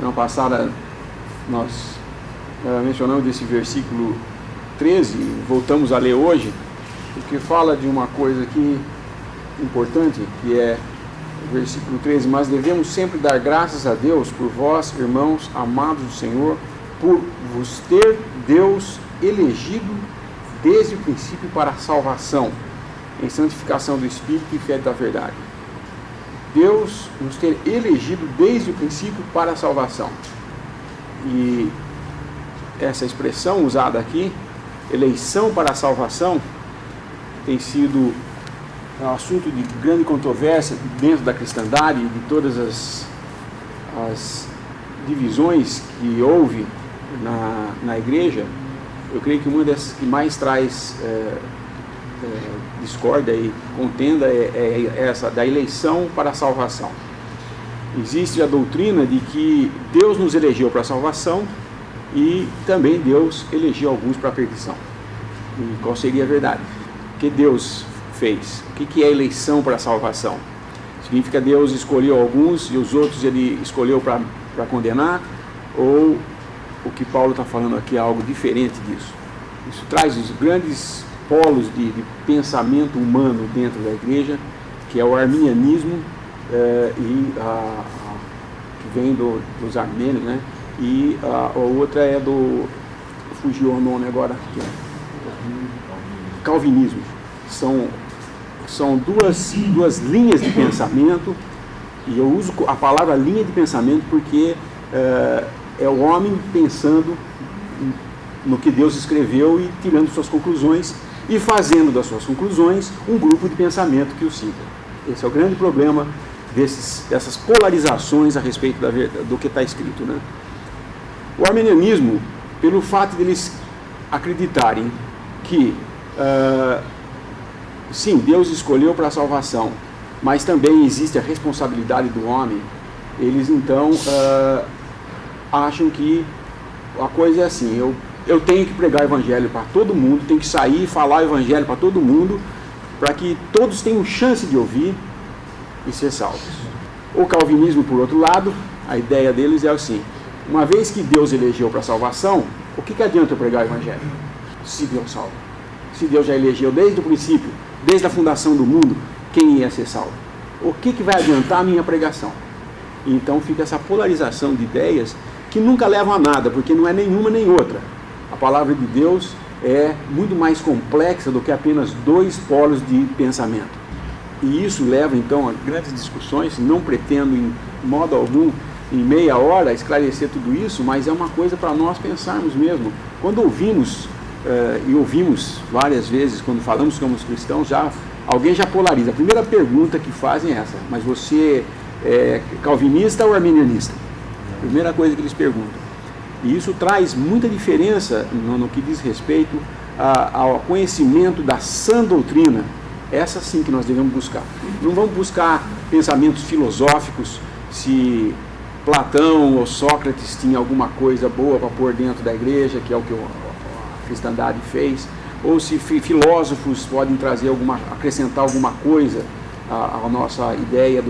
Semana passada nós mencionamos esse versículo 13, voltamos a ler hoje, porque fala de uma coisa aqui importante, que é o versículo 13: mas devemos sempre dar graças a Deus por vós, irmãos amados do Senhor, por vos ter Deus elegido desde o princípio para a salvação, em santificação do Espírito e fé da verdade. Deus nos ter elegido desde o princípio para a salvação. E essa expressão usada aqui, eleição para a salvação, tem sido um assunto de grande controvérsia dentro da cristandade e de todas as divisões que houve na igreja. Eu creio que uma dessas que mais traz discórdia e contenda é essa da eleição para a salvação. Existe a doutrina de que Deus nos elegeu para a salvação e também Deus elegeu alguns para a perdição. E qual seria a verdade? O que Deus fez? O que é eleição para a salvação? Significa que Deus escolheu alguns e os outros Ele escolheu para condenar? Ou o que Paulo está falando aqui é algo diferente disso? Isso traz os grandes polos de pensamento humano dentro da igreja, que é o arminianismo, que vem dos armênios, né? E a outra é fugiu o nome agora, calvinismo. São duas linhas de pensamento, e eu uso a palavra linha de pensamento porque é o homem pensando no que Deus escreveu e tirando suas conclusões e fazendo das suas conclusões um grupo de pensamento que o siga. Esse é o grande problema dessas polarizações a respeito do que está escrito, né? O arminianismo, pelo fato de eles acreditarem que sim, Deus escolheu para a salvação, mas também existe a responsabilidade do homem, eles então acham que a coisa é assim: eu tenho que pregar o evangelho para todo mundo, tenho que sair e falar o evangelho para todo mundo, para que todos tenham chance de ouvir e ser salvos. O calvinismo, por outro lado, a ideia deles é assim: uma vez que Deus elegeu para a salvação, o que adianta eu pregar o evangelho? Se Deus salva. Se Deus já elegeu desde o princípio, desde a fundação do mundo, quem ia ser salvo? O que vai adiantar a minha pregação? Então fica essa polarização de ideias que nunca levam a nada, porque não é nenhuma nem outra. A palavra de Deus é muito mais complexa do que apenas dois polos de pensamento. E isso leva então a grandes discussões. Não pretendo em modo algum, em meia hora, esclarecer tudo isso, mas é uma coisa para nós pensarmos mesmo. Quando ouvimos, e ouvimos várias vezes, quando falamos como cristãos, alguém já polariza. A primeira pergunta que fazem é essa: mas você é calvinista ou arminianista? Primeira coisa que eles perguntam. E isso traz muita diferença no que diz respeito ao conhecimento da sã doutrina. Essa sim que nós devemos buscar. Não vamos buscar pensamentos filosóficos, se Platão ou Sócrates tinha alguma coisa boa para pôr dentro da igreja, que é o que a cristandade fez, ou se filósofos podem acrescentar alguma coisa à nossa ideia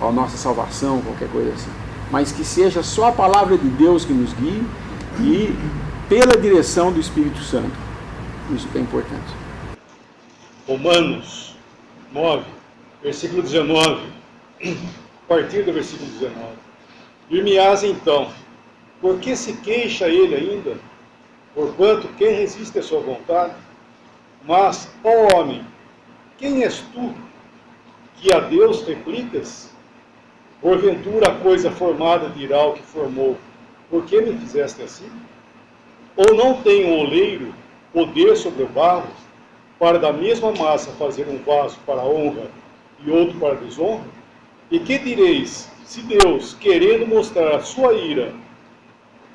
à nossa salvação, qualquer coisa assim. Mas que seja só a palavra de Deus que nos guie e pela direção do Espírito Santo. Isso que é importante. Romanos 9, versículo 19, a partir do versículo 19. Dir-me-ás então, por que se queixa ele ainda? Porquanto quem resiste à sua vontade? Mas, ó homem, quem és tu, que a Deus replicas? Porventura a coisa formada dirá ao que formou: por que me fizeste assim? Ou não tem um oleiro poder sobre o barro, para da mesma massa fazer um vaso para a honra e outro para a desonra? E que direis, se Deus, querendo mostrar a sua ira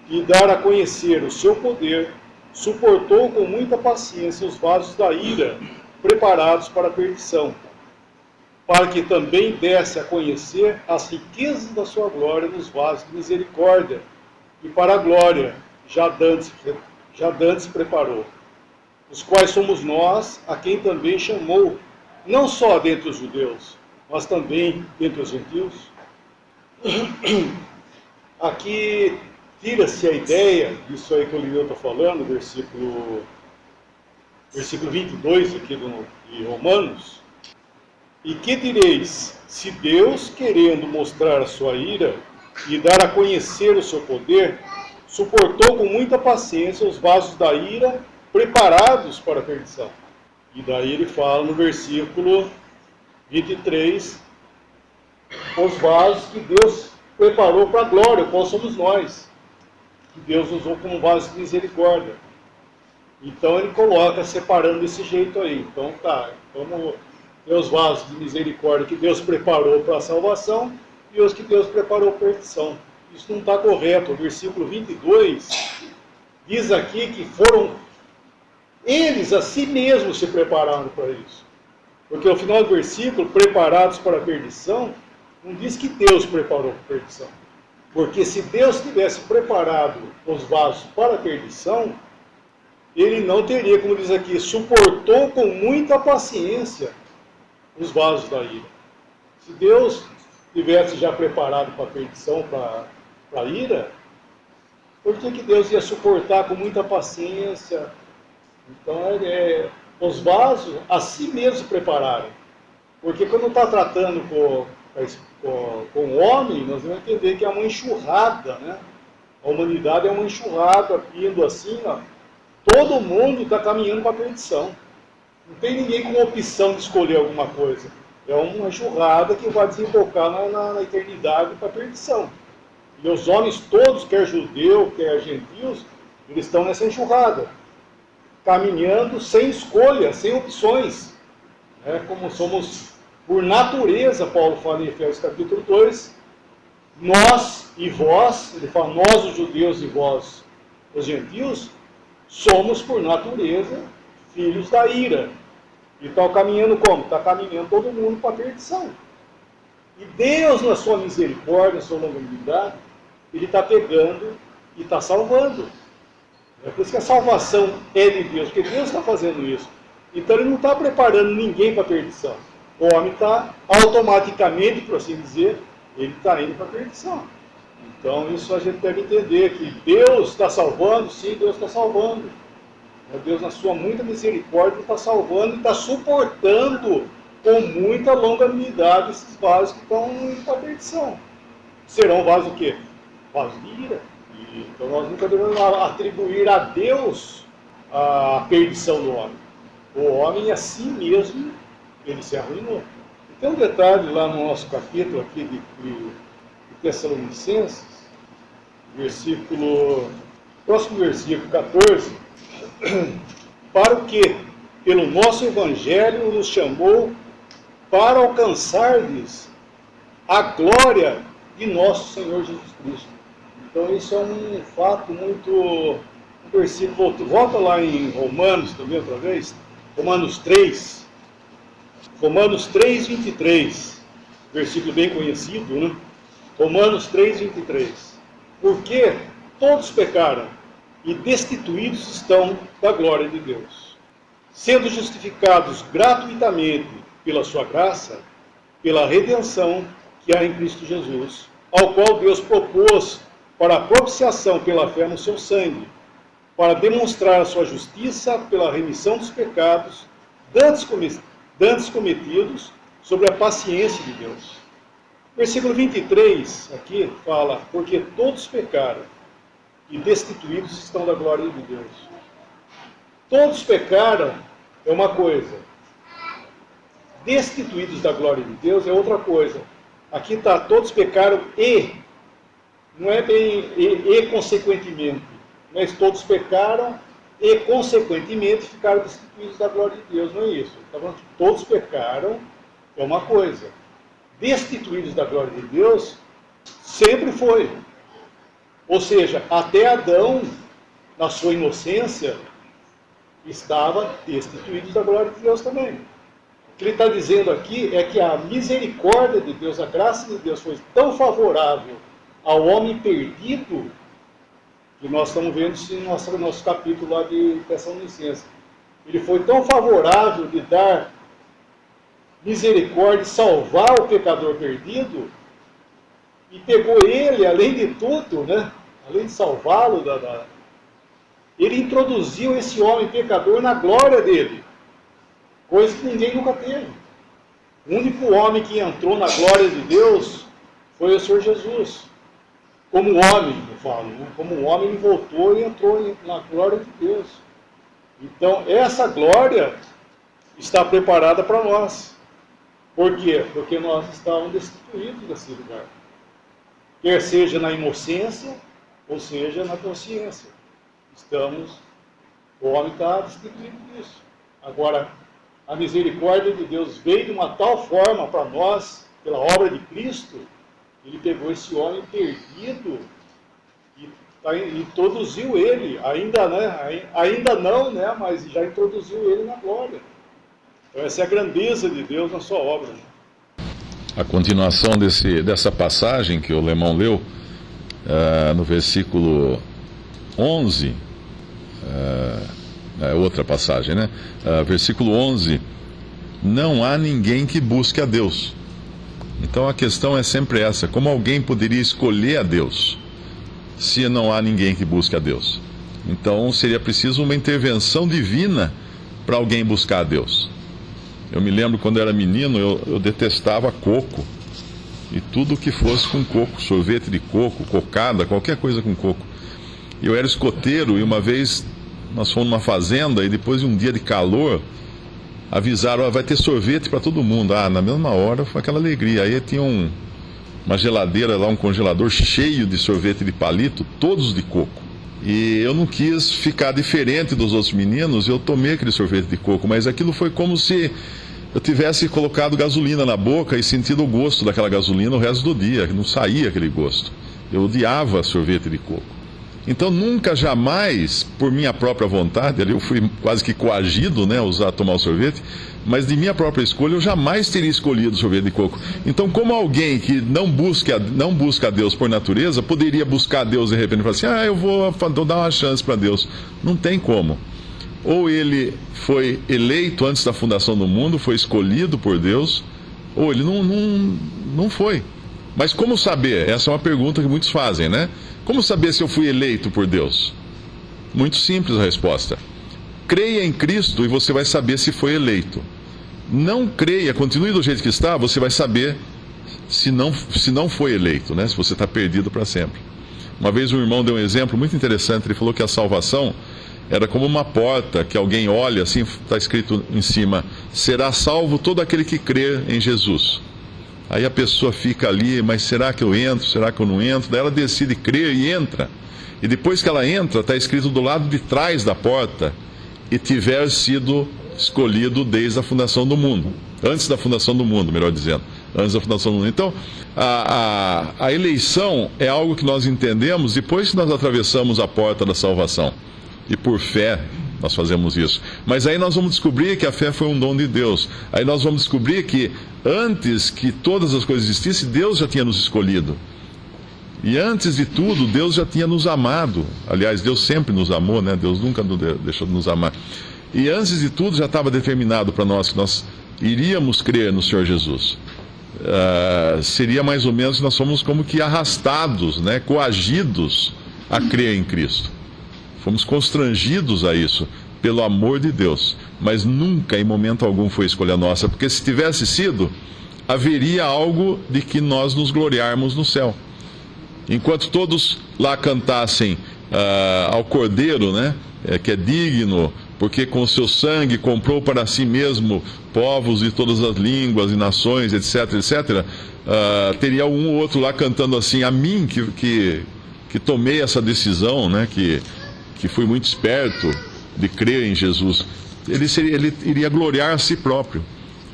e dar a conhecer o seu poder, suportou com muita paciência os vasos da ira, preparados para a perdição, para que também desse a conhecer as riquezas da sua glória nos vasos de misericórdia, e para a glória já dantes preparou, os quais somos nós, a quem também chamou, não só dentre os judeus, mas também dentre os gentios. aqui tira-se a ideia, isso aí que o Lineu está falando, versículo 22 aqui de Romanos. E que direis, se Deus, querendo mostrar a sua ira e dar a conhecer o seu poder, suportou com muita paciência os vasos da ira preparados para a perdição. E daí ele fala no versículo 23, os vasos que Deus preparou para a glória, qual somos nós, que Deus usou como vaso de misericórdia. Então ele coloca separando desse jeito aí. Então tá, vamos ter os vasos de misericórdia que Deus preparou para a salvação e os que Deus preparou para a perdição. Isso não está correto. O versículo 22 diz aqui que foram eles a si mesmos se prepararam para isso. Porque ao final do versículo, preparados para a perdição, não diz que Deus preparou para a perdição. Porque se Deus tivesse preparado os vasos para a perdição, ele não teria, como diz aqui, suportou com muita paciência os vasos da ira. Se Deus tivesse já preparado para a perdição, para a ira, por que Deus ia suportar com muita paciência? Então, os vasos a si mesmos se prepararam. Porque quando está tratando com o homem, nós vamos entender que é uma enxurrada, né? A humanidade é uma enxurrada, indo assim, ó. Todo mundo está caminhando para a perdição. Não tem ninguém com opção de escolher alguma coisa. É uma enxurrada que vai desembocar na eternidade para a perdição. E os homens todos, quer judeu, quer gentios, eles estão nessa enxurrada, caminhando sem escolha, sem opções. Como somos, por natureza, Paulo fala em Efésios capítulo 2, nós e vós, ele fala nós os judeus e vós os gentios, somos por natureza filhos da ira. E está caminhando como? Está caminhando todo mundo para a perdição. E Deus, na sua misericórdia, na sua longanimidade, ele está pegando e está salvando. É por isso que a salvação é de Deus, porque Deus está fazendo isso. Então ele não está preparando ninguém para a perdição. O homem está automaticamente, por assim dizer, ele está indo para a perdição. Então isso a gente deve entender, que Deus está salvando, sim, Deus está salvando. Deus, na sua muita misericórdia, está salvando e está suportando com muita longanimidade esses vasos que estão indo para a perdição. Serão vasos o quê? Vasos de ira. Então nós nunca devemos atribuir a Deus a perdição do homem. O homem a si mesmo, ele se arruinou. E tem um detalhe lá no nosso capítulo aqui de Tessalonicenses, próximo versículo 14, para o que, pelo nosso Evangelho, nos chamou para alcançardes a glória de nosso Senhor Jesus Cristo. Então isso é um fato muito... Um versículo, volta lá em Romanos também outra vez, Romanos 3, 23, versículo bem conhecido, né? Romanos 3, 23. Porque todos pecaram e destituídos estão da glória de Deus, sendo justificados gratuitamente pela sua graça, pela redenção que há em Cristo Jesus, ao qual Deus propôs para a propiciação pela fé no seu sangue, para demonstrar a sua justiça pela remissão dos pecados dantes cometidos sobre a paciência de Deus. Versículo 23, aqui fala, porque todos pecaram e destituídos estão da glória de Deus. Todos pecaram é uma coisa. Destituídos da glória de Deus é outra coisa. Aqui está, todos pecaram e, não é bem e consequentemente, mas todos pecaram e consequentemente ficaram destituídos da glória de Deus, não é isso. Está falando que todos pecaram é uma coisa. Destituídos da glória de Deus sempre foi. Ou seja, até Adão, na sua inocência, estava destituído da glória de Deus também. O que ele está dizendo aqui é que a misericórdia de Deus, a graça de Deus foi tão favorável ao homem perdido, que nós estamos vendo isso no nosso capítulo lá de Tessalonicenses. Ele foi tão favorável de dar misericórdia e salvar o pecador perdido, e pegou ele, além de tudo, né? Além de salvá-lo, ele introduziu esse homem pecador na glória dele, coisa que ninguém nunca teve. O único homem que entrou na glória de Deus foi o Senhor Jesus. Como homem, eu falo, né? Como homem ele voltou e entrou na glória de Deus. Então, essa glória está preparada para nós. Por quê? Porque nós estávamos destituídos desse lugar. Quer seja na inocência, ou seja na consciência. O homem está destituído disso. Agora, a misericórdia de Deus veio de uma tal forma para nós, pela obra de Cristo, ele pegou esse homem perdido e introduziu ele, ainda não, né, mas já introduziu ele na glória. Então essa é a grandeza de Deus na sua obra. A continuação dessa passagem que o Lemão leu, no versículo 11, é outra passagem, né? Versículo 11, não há ninguém que busque a Deus. Então a questão é sempre essa: como alguém poderia escolher a Deus se não há ninguém que busque a Deus? Então seria preciso uma intervenção divina para alguém buscar a Deus. Eu me lembro quando eu era menino, eu detestava coco, e tudo que fosse com coco, sorvete de coco, cocada, qualquer coisa com coco. Eu era escoteiro, e uma vez nós fomos numa fazenda, e depois de um dia de calor, avisaram, vai ter sorvete para todo mundo. Na mesma hora foi aquela alegria. Aí tinha uma geladeira lá, um congelador cheio de sorvete de palito, todos de coco. E eu não quis ficar diferente dos outros meninos, eu tomei aquele sorvete de coco, mas aquilo foi como se eu tivesse colocado gasolina na boca e sentido o gosto daquela gasolina o resto do dia, não saía aquele gosto. Eu odiava sorvete de coco. Então nunca, jamais, por minha própria vontade, ali eu fui quase que coagido, né, tomar o sorvete, mas de minha própria escolha eu jamais teria escolhido sorvete de coco. Então, como alguém que não busca a Deus por natureza, poderia buscar a Deus de repente e falar assim, eu vou dar uma chance para Deus? Não tem como. Ou ele foi eleito antes da fundação do mundo, foi escolhido por Deus, ou ele não foi. Mas como saber? Essa é uma pergunta que muitos fazem, né? Como saber se eu fui eleito por Deus? Muito simples a resposta. Creia em Cristo e você vai saber se foi eleito. Não creia, continue do jeito que está, você vai saber se não foi eleito, né? Se você está perdido para sempre. Uma vez um irmão deu um exemplo muito interessante. Ele falou que a salvação era como uma porta que alguém olha, assim está escrito em cima, será salvo todo aquele que crer em Jesus. Aí a pessoa fica ali, mas será que eu entro? Será que eu não entro? Daí ela decide crer e entra. E depois que ela entra, está escrito do lado de trás da porta, e tiver sido escolhido desde a fundação do mundo. Antes da fundação do mundo, melhor dizendo. Antes da fundação do mundo. Então, a eleição é algo que nós entendemos depois que nós atravessamos a porta da salvação. E por fé nós fazemos isso. Mas aí nós vamos descobrir que a fé foi um dom de Deus. Aí nós vamos descobrir que antes que todas as coisas existissem, Deus já tinha nos escolhido. E antes de tudo, Deus já tinha nos amado. Aliás, Deus sempre nos amou, né? Deus nunca deixou de nos amar. E antes de tudo já estava determinado para nós que nós iríamos crer no Senhor Jesus. Seria mais ou menos que nós fomos como que arrastados, né? Coagidos a crer em Cristo. Fomos constrangidos a isso, pelo amor de Deus. Mas nunca, em momento algum, foi escolha nossa. Porque se tivesse sido, haveria algo de que nós nos gloriarmos no céu. Enquanto todos lá cantassem ao Cordeiro, né, que é digno, porque com o seu sangue comprou para si mesmo povos de todas as línguas e nações, etc, etc, teria um ou outro lá cantando assim, a mim que tomei essa decisão, né, que fui muito esperto de crer em Jesus. Ele iria gloriar a si próprio,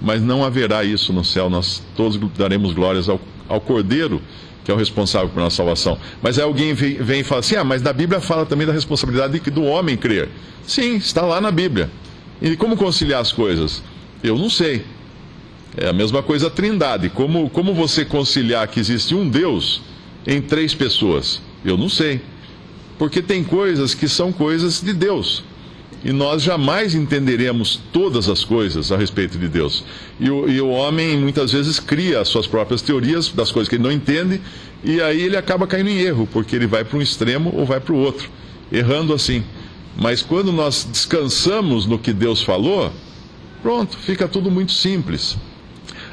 mas não haverá isso no céu. Nós todos daremos glórias ao Cordeiro, que é o responsável por nossa salvação. Mas aí alguém vem e fala assim, mas na Bíblia fala também da responsabilidade do homem crer. Sim, está lá na Bíblia. E como conciliar as coisas? Eu não sei. É a mesma coisa a Trindade. Como você conciliar que existe um Deus em 3 pessoas? Eu não sei. Porque tem coisas que são coisas de Deus. E nós jamais entenderemos todas as coisas a respeito de Deus. E o homem muitas vezes cria as suas próprias teorias das coisas que ele não entende, e aí ele acaba caindo em erro, porque ele vai para um extremo ou vai para o outro, errando assim. Mas quando nós descansamos no que Deus falou, pronto, fica tudo muito simples.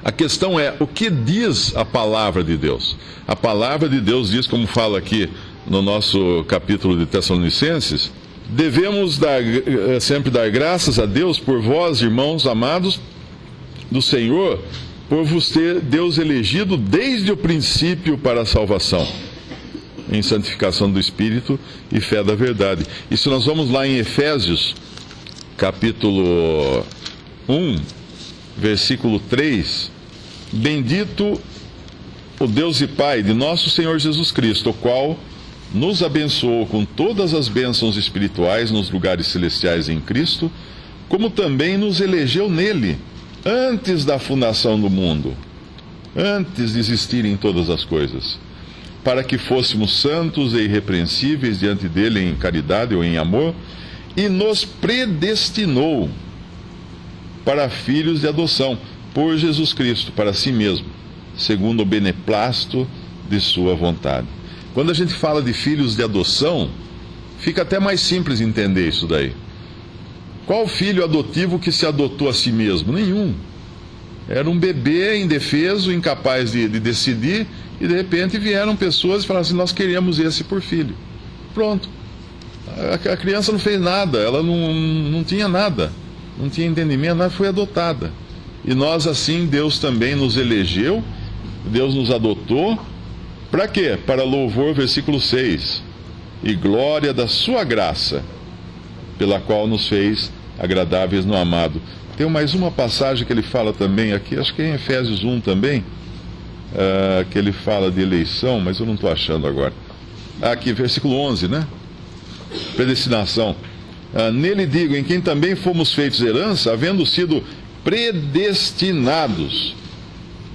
A questão é, o que diz a palavra de Deus? A palavra de Deus diz, como fala aqui no nosso capítulo de Tessalonicenses, devemos sempre dar graças a Deus por vós, irmãos amados do Senhor, por vos ter Deus elegido desde o princípio para a salvação, em santificação do Espírito e fé da verdade. E se nós vamos lá em Efésios, capítulo 1, versículo 3, bendito o Deus e Pai de nosso Senhor Jesus Cristo, o qual nos abençoou com todas as bênçãos espirituais nos lugares celestiais em Cristo, como também nos elegeu nele, antes da fundação do mundo, antes de existirem todas as coisas, para que fôssemos santos e irrepreensíveis diante dele em caridade ou em amor, e nos predestinou para filhos de adoção, por Jesus Cristo, para si mesmo, segundo o beneplácito de sua vontade. Quando a gente fala de filhos de adoção, fica até mais simples entender isso daí. Qual filho adotivo que se adotou a si mesmo? Nenhum. Era um bebê indefeso, incapaz de decidir, e de repente vieram pessoas e falaram assim, nós queremos esse por filho. Pronto. A criança não fez nada, ela não tinha nada, não tinha entendimento, nada, foi adotada. E nós assim, Deus também nos elegeu, Deus nos adotou, para quê? Para louvor, versículo 6, e glória da sua graça, pela qual nos fez agradáveis no amado. Tem mais uma passagem que ele fala também aqui, acho que é em Efésios 1 também, que ele fala de eleição, mas eu não estou achando agora. Aqui, versículo 11, né? Predestinação. Nele digo, em quem também fomos feitos herança, havendo sido predestinados,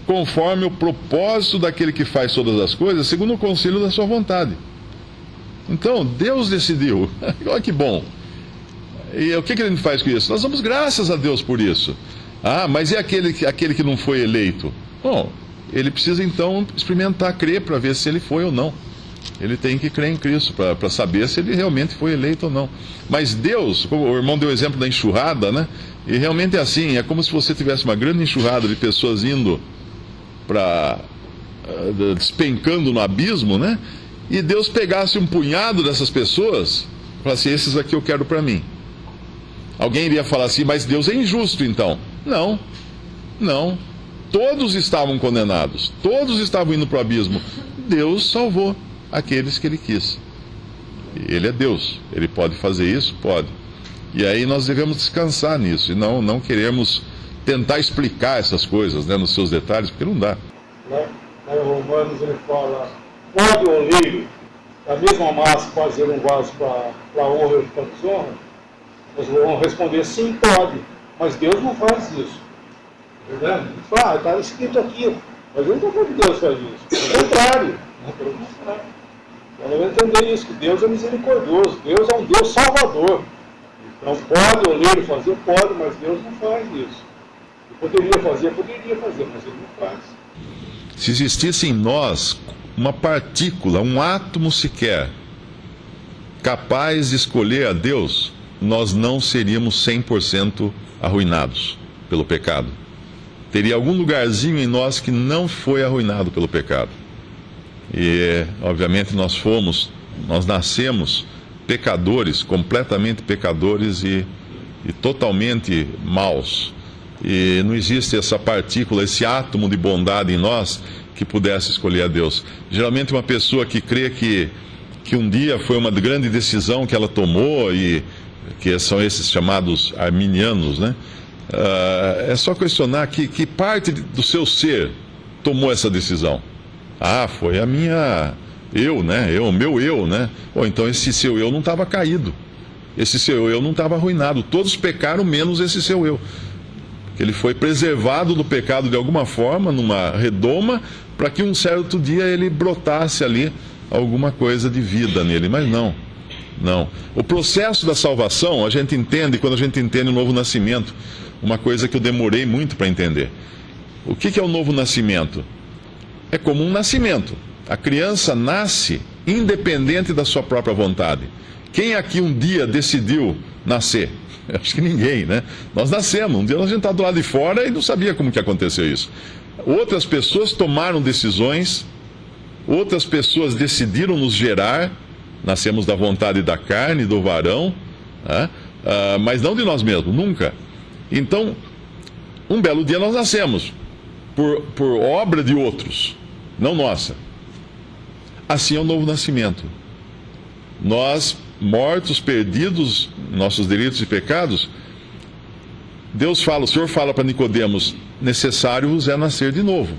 conforme o propósito daquele que faz todas as coisas, segundo o conselho da sua vontade. Então, Deus decidiu. Olha que bom. E o que a gente faz com isso? Nós damos graças a Deus por isso. Mas e aquele que não foi eleito? Bom, ele precisa então experimentar, crer para ver se ele foi ou não. Ele tem que crer em Cristo para saber se ele realmente foi eleito ou não. Mas Deus, como o irmão deu o exemplo da enxurrada, né? E realmente é assim, é como se você tivesse uma grande enxurrada de pessoas indo despencando no abismo, né? E Deus pegasse um punhado dessas pessoas e falasse, esses aqui eu quero para mim. Alguém iria falar assim, mas Deus é injusto então. Não. Todos estavam condenados, todos estavam indo para o abismo. Deus salvou aqueles que Ele quis. Ele é Deus, Ele pode fazer isso? Pode. E aí nós devemos descansar nisso, e não queremos tentar explicar essas coisas, né, nos seus detalhes, porque não dá. Lá em Romanos ele fala, pode o oleiro, da mesma massa, fazer um vaso para honra e para desonra? Nós vamos responder, sim, pode, mas Deus não faz isso. Entendeu? Está escrito aqui, mas eu não estou falando que Deus faz isso. Pelo contrário. Pelo contrário. Então devemos entender isso, que Deus é misericordioso, Deus é um Deus salvador. Então pode o oleiro fazer? Pode, mas Deus não faz isso. Poderia fazer, mas Ele não faz. Se existisse em nós uma partícula, um átomo sequer, capaz de escolher a Deus, nós não seríamos 100% arruinados pelo pecado. Teria algum lugarzinho em nós que não foi arruinado pelo pecado. E, obviamente, nós nascemos pecadores, completamente pecadores e totalmente maus. E não existe essa partícula, esse átomo de bondade em nós que pudesse escolher a Deus. Geralmente uma pessoa que crê que um dia foi uma grande decisão que ela tomou, e que são esses chamados arminianos, né? É só questionar que parte do seu ser tomou essa decisão. Foi a minha... o meu eu, né? Então esse seu eu não estava caído. Esse seu eu não estava arruinado. Todos pecaram menos esse seu eu. Ele foi preservado do pecado de alguma forma, numa redoma, para que um certo dia ele brotasse ali alguma coisa de vida nele. Mas não. O processo da salvação, a gente entende quando a gente entende o novo nascimento. Uma coisa que eu demorei muito para entender. O que é o novo nascimento? É como um nascimento. A criança nasce independente da sua própria vontade. Quem aqui um dia decidiu nascer? Acho que ninguém, né? Nós nascemos, um dia a gente está do lado de fora e não sabia como que aconteceu isso. Outras pessoas tomaram decisões, outras pessoas decidiram nos gerar, nascemos da vontade da carne, do varão, né? Mas não de nós mesmos, nunca. Então, um belo dia nós nascemos, por obra de outros, não nossa. Assim é o novo nascimento. Nós, mortos, perdidos, nossos delitos e pecados, Deus fala, o Senhor fala para Nicodemos, necessário vos é nascer de novo.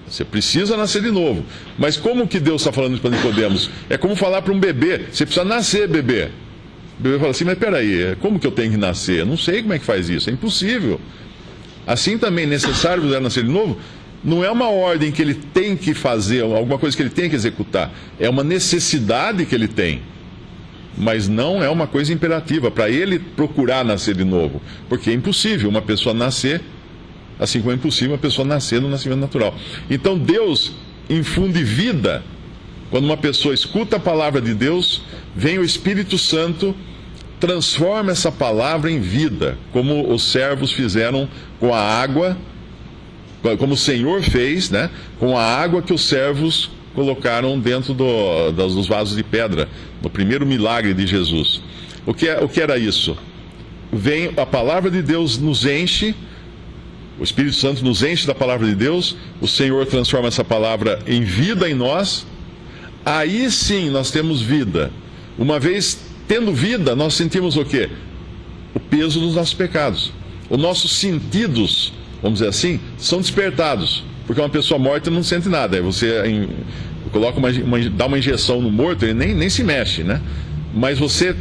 Você precisa nascer de novo. Mas como que Deus está falando para Nicodemos? É como falar para um bebê, você precisa nascer, bebê. O bebê fala assim, mas peraí, como que eu tenho que nascer? Eu não sei como é que faz isso, é impossível. Assim também, necessário vos é nascer de novo, não é uma ordem que ele tem que fazer, alguma coisa que ele tem que executar. É uma necessidade que ele tem. Mas não é uma coisa imperativa para ele procurar nascer de novo. Porque é impossível uma pessoa nascer, assim como é impossível uma pessoa nascer no nascimento natural. Então Deus infunde vida. Quando uma pessoa escuta a palavra de Deus, vem o Espírito Santo, transforma essa palavra em vida, como os servos fizeram com a água, como o Senhor fez, né, com a água que os servos colocaram dentro dos vasos de pedra, no primeiro milagre de Jesus. O que era isso? Vem a palavra de Deus, nos enche, o Espírito Santo nos enche da palavra de Deus, o Senhor transforma essa palavra em vida em nós, aí sim nós temos vida. Uma vez tendo vida, nós sentimos o quê? O peso dos nossos pecados. Os nossos sentidos, vamos dizer assim, são despertados. Porque uma pessoa morta não sente nada. Aí você coloca dá uma injeção no morto, ele nem se mexe, né? Mas você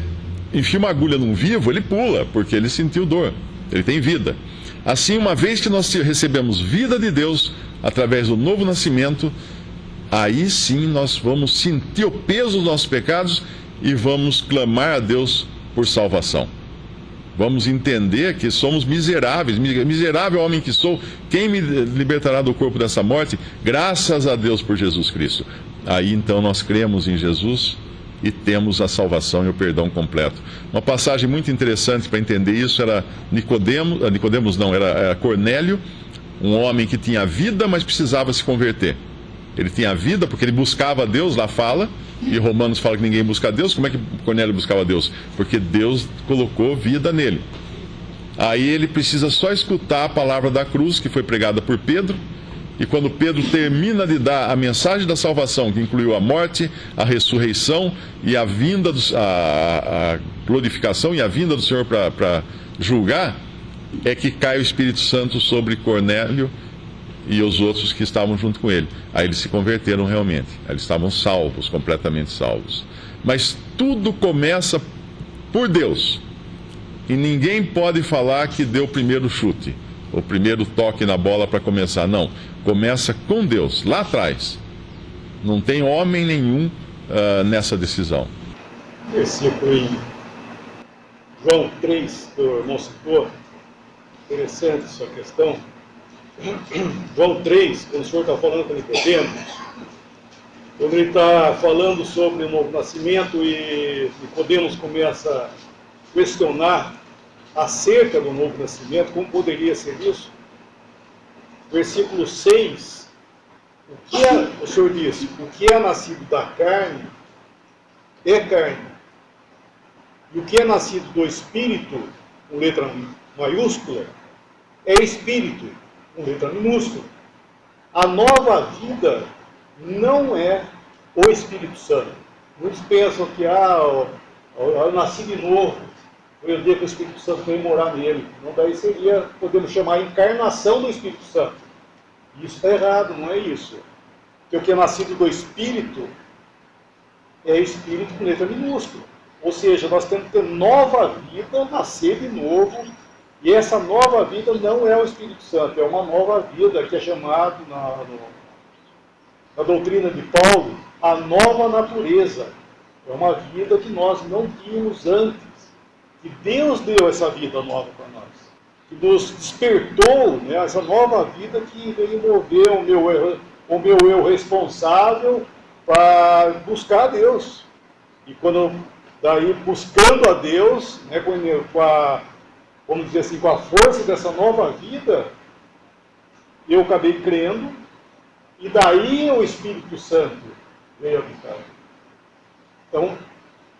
enfia uma agulha num vivo, ele pula, porque ele sentiu dor. Ele tem vida. Assim, uma vez que nós recebemos vida de Deus, através do novo nascimento, aí sim nós vamos sentir o peso dos nossos pecados e vamos clamar a Deus por salvação. Vamos entender que somos miseráveis. Miserável homem que sou, quem me libertará do corpo dessa morte? Graças a Deus por Jesus Cristo. Aí então nós cremos em Jesus e temos a salvação e o perdão completo. Uma passagem muito interessante para entender isso era era Cornélio, um homem que tinha vida, mas precisava se converter. Ele tinha vida porque ele buscava a Deus, lá fala, e Romanos fala que ninguém busca a Deus. Como é que Cornélio buscava a Deus? Porque Deus colocou vida nele. Aí ele precisa só escutar a palavra da cruz, que foi pregada por Pedro, e quando Pedro termina de dar a mensagem da salvação, que incluiu a morte, a ressurreição e a vinda, a glorificação e a vinda do Senhor para julgar, é que cai o Espírito Santo sobre Cornélio e os outros que estavam junto com ele. Aí eles se converteram realmente. Aí eles estavam salvos, completamente salvos. Mas tudo começa por Deus. E ninguém pode falar que deu o primeiro chute, o primeiro toque na bola para começar. Não. Começa com Deus, lá atrás. Não tem homem nenhum nessa decisão. Versículo em João 3, que o irmão citou. Interessante essa questão. João 3, quando o Senhor está falando com Nicodemos, quando ele está falando sobre o novo nascimento e Nicodemos começa a questionar acerca do novo nascimento, como poderia ser isso? Versículo 6, o Senhor diz, o que é nascido da carne é carne, e o que é nascido do Espírito, com letra maiúscula, é Espírito, com letra minúscula. A nova vida não é o Espírito Santo. Muitos pensam que eu nasci de novo, eu herdei com o Espírito Santo, vem morar nele. Não, daí seria, podemos chamar a encarnação do Espírito Santo. Isso está errado, não é isso. Porque o que é nascido do Espírito é Espírito com letra minúscula. Ou seja, nós temos que ter nova vida, nascer de novo. E essa nova vida não é o Espírito Santo, é uma nova vida que é chamado na doutrina de Paulo, a nova natureza. É uma vida que nós não tínhamos antes. E Deus deu essa vida nova para nós. Que nos despertou, né, essa nova vida que veio mover o meu eu responsável para buscar a Deus. E quando daí buscando a Deus, né, vamos dizer assim, com a força dessa nova vida, eu acabei crendo, e daí o Espírito Santo veio habitar. Então,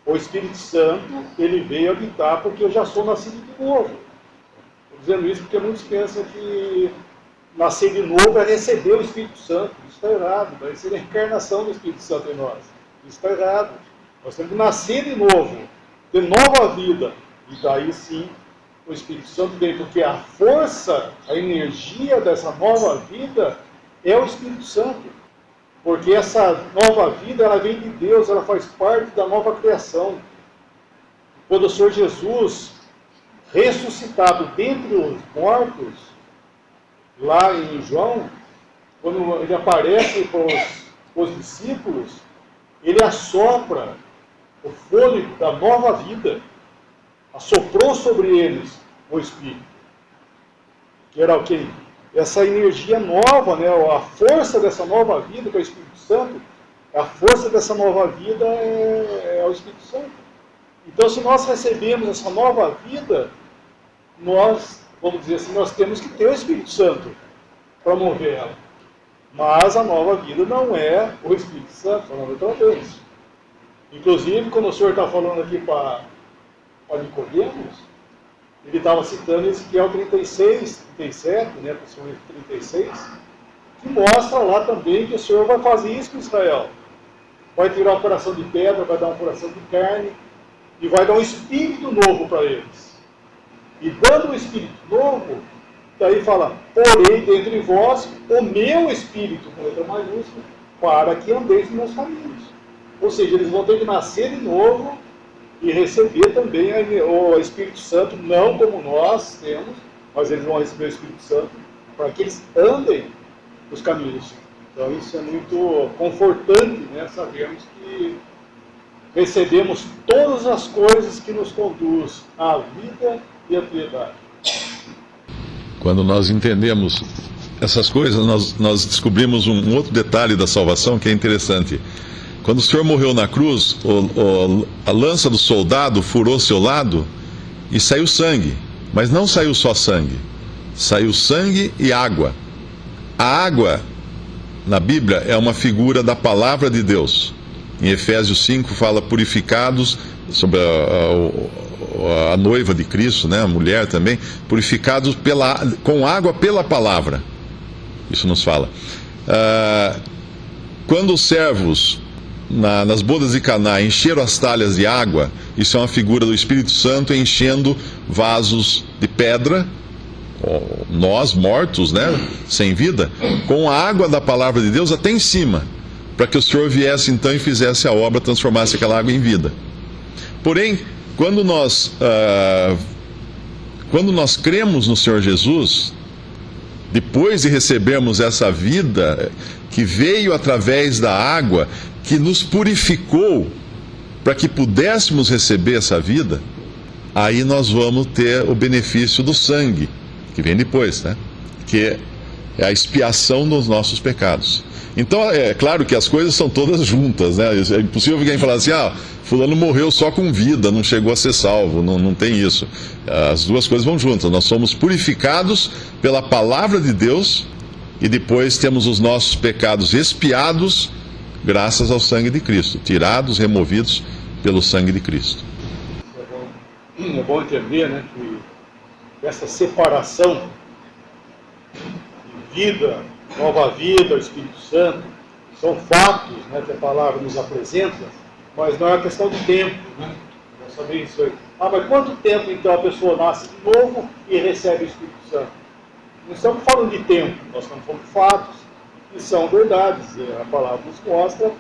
o Espírito Santo, ele veio habitar porque eu já sou nascido de novo. Estou dizendo isso porque muitos pensam que nascer de novo é receber o Espírito Santo. Isso está errado, vai ser a encarnação do Espírito Santo em nós. Isso está errado. Nós temos que nascer de novo, ter nova vida. E daí sim, o Espírito Santo vem, porque a força, a energia dessa nova vida é o Espírito Santo. Porque essa nova vida, ela vem de Deus, ela faz parte da nova criação. Quando o Senhor Jesus, ressuscitado dentre os mortos, lá em João, quando ele aparece para os discípulos, ele assopra o fôlego da nova vida, assoprou sobre eles o Espírito, que era o quê? Essa energia nova, né? A força dessa nova vida, que é o Espírito Santo, a força dessa nova vida é o Espírito Santo. Então, se nós recebemos essa nova vida, nós, vamos dizer assim, nós temos que ter o Espírito Santo para mover ela. Mas a nova vida não é o Espírito Santo, não é outra vez. Inclusive, quando o Senhor está falando aqui para Nicodemos, ele estava citando Ezequiel 36, 37, né, principalmente 36, que mostra lá também que o Senhor vai fazer isso com Israel. Vai tirar o coração de pedra, vai dar um coração de carne, e vai dar um espírito novo para eles. E dando um espírito novo, daí fala, porém dentre vós o meu espírito, com letra maiúscula, para que andeis nos meus caminhos. Ou seja, eles vão ter que nascer de novo e receber também o Espírito Santo, não como nós temos, mas eles vão receber o Espírito Santo para que eles andem nos caminhos. Então isso é muito confortante, né, sabermos que recebemos todas as coisas que nos conduz à vida e à piedade. Quando nós entendemos essas coisas, nós descobrimos um outro detalhe da salvação que é interessante. Quando o Senhor morreu na cruz, a lança do soldado furou seu lado e saiu sangue. Mas não saiu só sangue. Saiu sangue e água. A água, na Bíblia, é uma figura da palavra de Deus. Em Efésios 5 fala purificados, sobre a noiva de Cristo, né, a mulher também, purificados com água pela palavra. Isso nos fala. Quando os servos nas bodas de Caná encheram as talhas de água, isso é uma figura do Espírito Santo enchendo vasos de pedra, nós mortos, né, sem vida, com a água da palavra de Deus até em cima, para que o Senhor viesse então e fizesse a obra, transformasse aquela água em vida. Porém, quando nós cremos no Senhor Jesus, depois de recebermos essa vida que veio através da água, que nos purificou para que pudéssemos receber essa vida, aí nós vamos ter o benefício do sangue, que vem depois, né? Que é a expiação dos nossos pecados. Então, é claro que as coisas são todas juntas, né? É impossível alguém falar assim, fulano morreu só com vida, não chegou a ser salvo, não tem isso. As duas coisas vão juntas. Nós somos purificados pela palavra de Deus e depois temos os nossos pecados expiados graças ao sangue de Cristo, tirados, removidos pelo sangue de Cristo. É bom entender, né, que essa separação de vida, nova vida, o Espírito Santo, são fatos, né, que a palavra nos apresenta, mas não é uma questão de tempo, né? Nós sabemos isso aí. Mas quanto tempo então a pessoa nasce de novo e recebe o Espírito Santo? Não estamos falando de tempo, nós estamos falando de fatos, que são verdades. A palavra nos mostra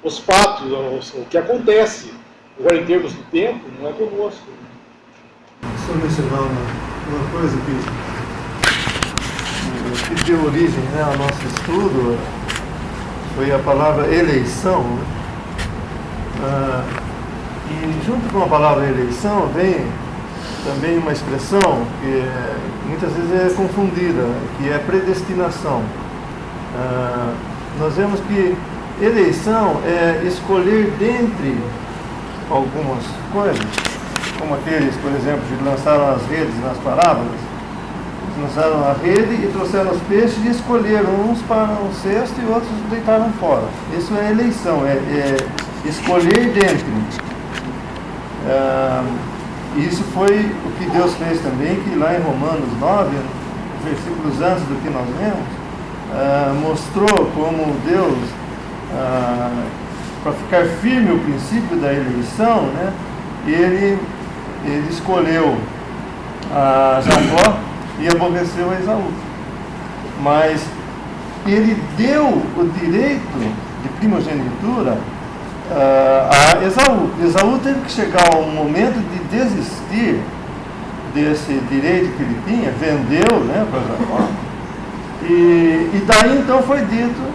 os fatos, o que acontece. Agora, em termos de tempo, não é conosco. Só mencionar uma coisa que deu origem, né, ao nosso estudo, foi a palavra eleição. Né? E junto com a palavra eleição vem também uma expressão que muitas vezes é confundida, que é predestinação. nós vemos que eleição é escolher dentre algumas coisas, como aqueles, por exemplo, que lançaram as redes nas parábolas. Eles lançaram a rede e trouxeram os peixes e escolheram uns para o cesto e outros deitaram fora. Isso é eleição, é escolher dentre. Isso foi o que Deus fez também, que lá em Romanos 9, versículos antes do que nós lemos, mostrou como Deus, para ficar firme o princípio da eleição, né, ele escolheu a Jacó e aborreceu a Esaú. Mas ele deu o direito de primogenitura a Esaú. Esaú teve que chegar a um momento de desistir desse direito que ele tinha, vendeu, né, para Jacó. E daí então foi dito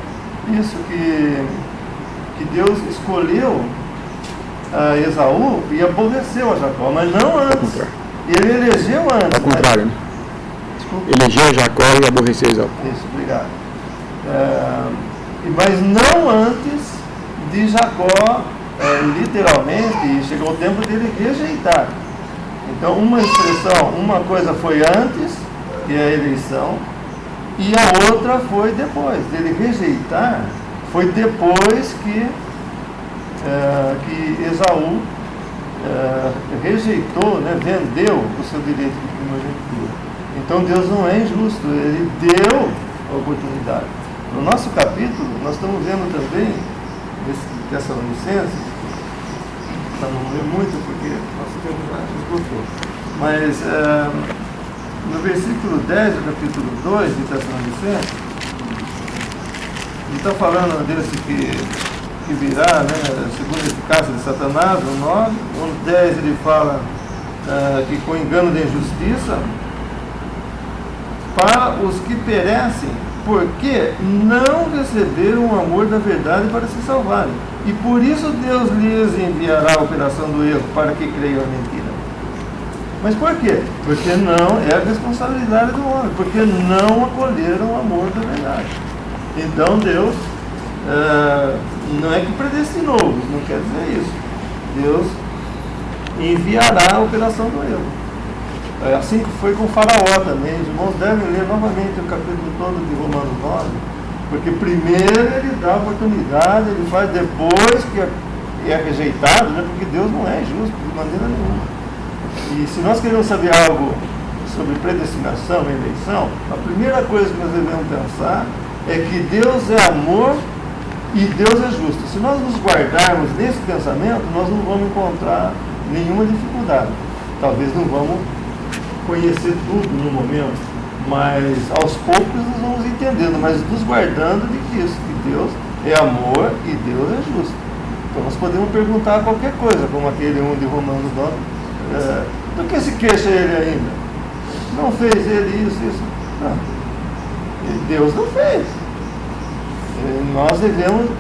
isso, que Deus escolheu a Esaú e aborreceu a Jacó, mas não antes. Ele elegeu antes. Ao contrário, né? Desculpa. Elegeu Jacó e aborreceu Esaú. Isso, obrigado. Mas não antes de Jacó, literalmente, e chegou o tempo dele rejeitar. Então, uma coisa foi antes, que é a eleição, e a outra foi depois. Dele rejeitar, foi depois que Esaú rejeitou, né, vendeu o seu direito de primogenitura. Então, Deus não é injusto, Ele deu a oportunidade. No nosso capítulo, nós estamos vendo também, Tessalonicenses, para não ler muito, porque nosso tempo já esgotou, mas no versículo 10 do capítulo 2 de Tessalonicenses, ele está falando desse que virá, né, segundo a eficácia de Satanás, no 9, no 10 ele fala que com engano da injustiça, para os que perecem, porque não receberam o amor da verdade para se salvarem. E por isso Deus lhes enviará a operação do erro, para que creiam a mentira. Mas por quê? Porque não é a responsabilidade do homem, porque não acolheram o amor da verdade. Então Deus não é que predestinou, não quer dizer isso. Deus enviará a operação do erro. Assim que foi com Faraó também. Os irmãos devem ler novamente o capítulo todo de Romanos 9, porque primeiro ele dá a oportunidade, ele faz depois que é rejeitado, né? Porque Deus não é injusto de maneira nenhuma. E se nós queremos saber algo sobre predestinação e eleição, a primeira coisa que nós devemos pensar é que Deus é amor e Deus é justo. Se nós nos guardarmos nesse pensamento, nós não vamos encontrar nenhuma dificuldade. Talvez não vamos conhecer tudo no momento, mas aos poucos nós vamos entendendo, mas nos guardando de que Deus é amor e Deus é justo. Então nós podemos perguntar qualquer coisa, como aquele de Romanos 9, do que se queixa ele ainda? Não fez ele isso? Não. Deus não fez. Nós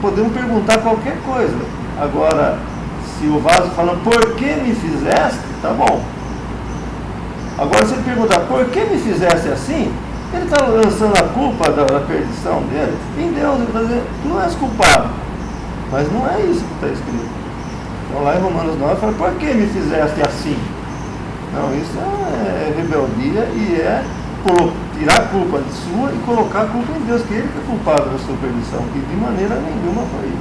podemos perguntar qualquer coisa. Agora, se o vaso fala, por que me fizeste? Tá bom. Agora, se ele perguntar, por que me fizeste assim? Ele está lançando a culpa da perdição dele em Deus. Ele está dizendo, tu não és culpado. Mas não é isso que está escrito. Então, lá em Romanos 9, fala, por que me fizeste assim? Não, isso é rebeldia e é tirar a culpa de sua e colocar a culpa em Deus, que ele que é culpado da sua perdição, que de maneira nenhuma foi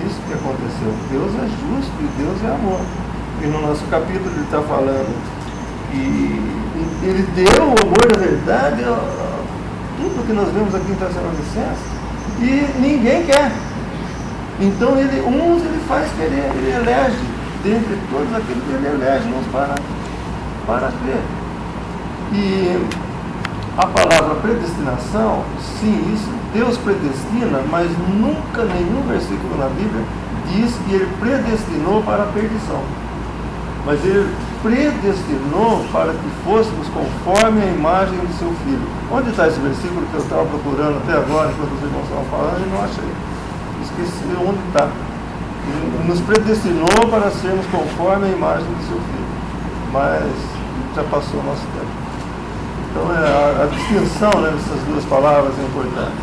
isso que aconteceu. Deus é justo e Deus é amor. E no nosso capítulo ele está falando que ele deu o amor da verdade, tudo que nós vemos aqui em Tessalonicenses, e ninguém quer. Então uns ele faz querer, ele elege, dentre todos aqueles que ele elege, uns para crer. E a palavra predestinação, sim, isso Deus predestina, mas nunca nenhum versículo na Bíblia diz que ele predestinou para a perdição. Mas ele predestinou para que fôssemos conforme a imagem de seu Filho. Onde está esse versículo que eu estava procurando até agora, enquanto os irmãos estavam falando, e não achei. Esqueci onde está. Ele nos predestinou para sermos conforme a imagem de seu Filho. Mas já passou o nosso tempo. Então a distinção, né, dessas duas palavras é importante.